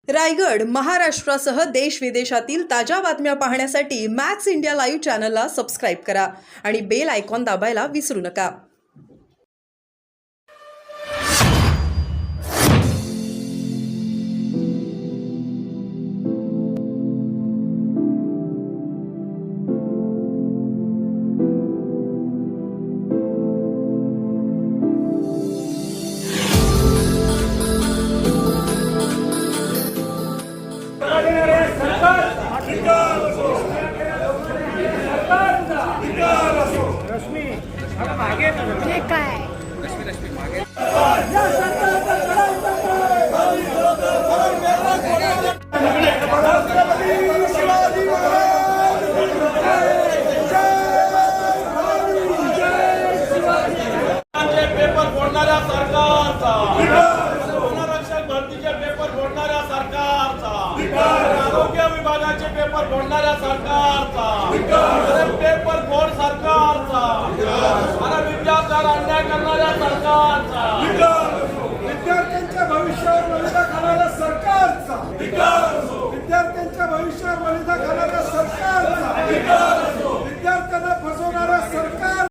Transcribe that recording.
रायगड, महाराष्ट्रासह देश विदेशातील ताज्या बातम्या पाहण्यासाठी मॅक्स इंडिया लाईव्ह चॅनलला सबस्क्राईब करा आणि बेल आयकॉन दाबायला विसरू नका. हे काय पेपर फोडणाऱ्या सरकारचा, वनरक्षक भरतीचे पेपर फोडणाऱ्या सरकारचा, आरोग्य विभागाचे पेपर फोडणाऱ्या सरकारचा, पेपर फोड सरकारचा, आणि विद्यार्थ्यावर अन्याय करणाऱ्या सरकारचा, विद्यार्थ्यांच्या भविष्यावर बलिदा घालायला सरकारचा, विद्यार्थ्यांच्या भविष्यावर बलिदा